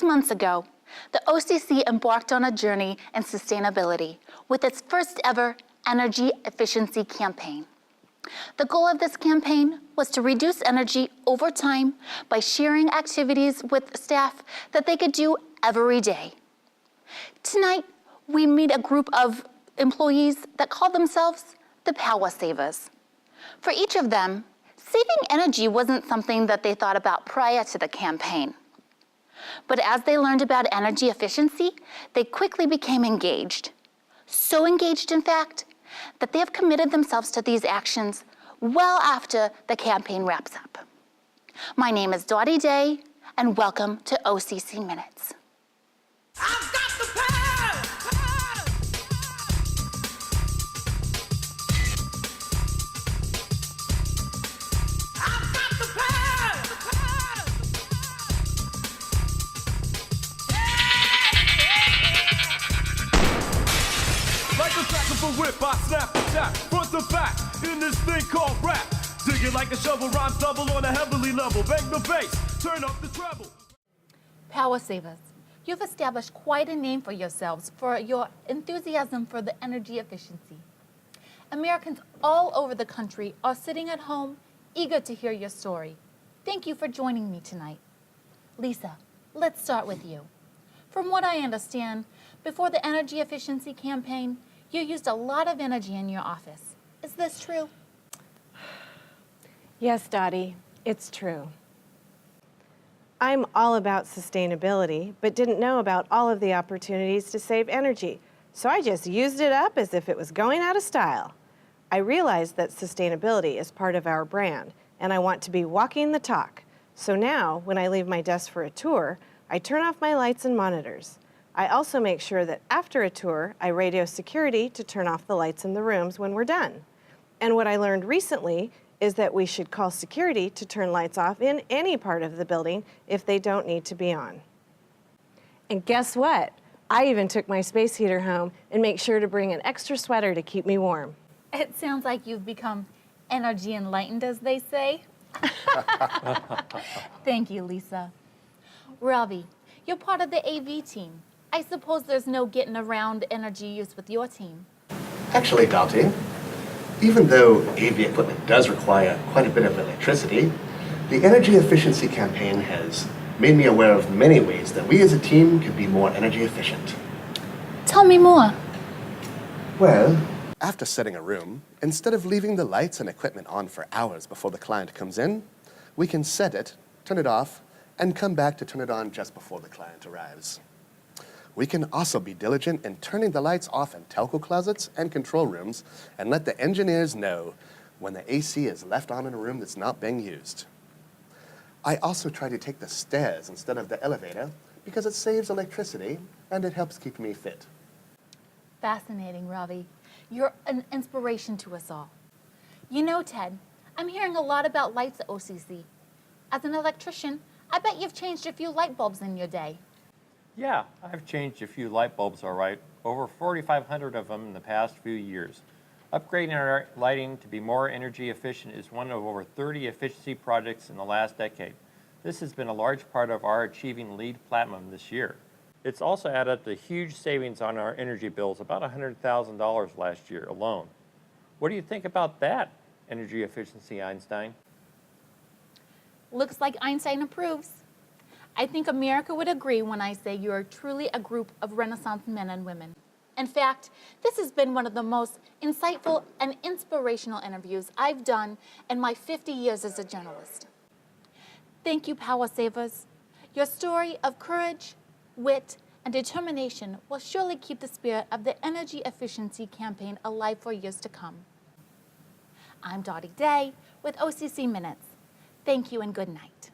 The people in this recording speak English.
months ago, the OCC embarked on a journey in sustainability with its first ever energy efficiency campaign. The goal of this campaign was to reduce energy over time by sharing activities with staff that they could do every day. Tonight, we meet a group of employees that call themselves the Power Savers. For each of them, saving energy wasn't something that they thought about prior to the campaign. But as they learned about energy efficiency, they quickly became engaged. So engaged, in fact, that they have committed themselves to these actions well after the campaign wraps up. My name is Dottie Day, and welcome to OCC Minutes. I've got the power! I've got the power! Like a track of a whip, I snap, attack, front to back, in this thing called rap. Dig it like a shovel, rhymes double on a heavily level. Bang the bass, turn up the treble. Power Savers, you've established quite a name for yourselves for your enthusiasm for the energy efficiency. Americans all over the country are sitting at home, eager to hear your story. Thank you for joining me tonight. Lisa, let's start with you. From what I understand, before the energy efficiency campaign, you used a lot of energy in your office. Is this true? Yes, Dottie, it's true. I'm all about sustainability, but didn't know about all of the opportunities to save energy, so I just used it up as if it was going out of style. I realized that sustainability is part of our brand, and I want to be walking the talk. So now, when I leave my desk for a tour, I turn off my lights and monitors. I also make sure that after a tour, I radio security to turn off the lights in the rooms when we're done. And what I learned recently is that we should call security to turn lights off in any part of the building if they don't need to be on. And guess what? I even took my space heater home and make sure to bring an extra sweater to keep me warm. It sounds like you've become energy enlightened, as they say. Thank you, Lisa. Ravi, you're part of the AV team. I suppose there's no getting around energy use with your team. Actually, Dottie, even though AV equipment does require quite a bit of electricity, the energy efficiency campaign has made me aware of many ways that we as a team could be more energy efficient. Tell me more. Well, after setting a room, instead of leaving the lights and equipment on for hours before the client comes in, we can set it, turn it off, and come back to turn it on just before the client arrives. We can also be diligent in turning the lights off in telco closets and control rooms and let the engineers know when the AC is left on in a room that's not being used. I also try to take the stairs instead of the elevator because it saves electricity and it helps keep me fit. Fascinating, Ravi. You're an inspiration to us all. You know, Ted, I'm hearing a lot about lights at OCC. As an electrician, I bet you've changed a few light bulbs in your day. Yeah, I've changed a few light bulbs, all right. Over 4,500 of them in the past few years. Upgrading our lighting to be more energy efficient is one of over 30 efficiency projects in the last decade. This has been a large part of our achieving LEED Platinum this year. It's also added up to huge savings on our energy bills, about $100,000 last year alone. What do you think about that, energy efficiency, Einstein? Looks like Einstein approves. I think America would agree when I say you are truly a group of Renaissance men and women. In fact, this has been one of the most insightful and inspirational interviews I've done in my 50 years as a journalist. Thank you, Power Savers. Your story of courage, wit, and determination will surely keep the spirit of the energy efficiency campaign alive for years to come. I'm Dottie Day with OCC Minutes. Thank you and good night.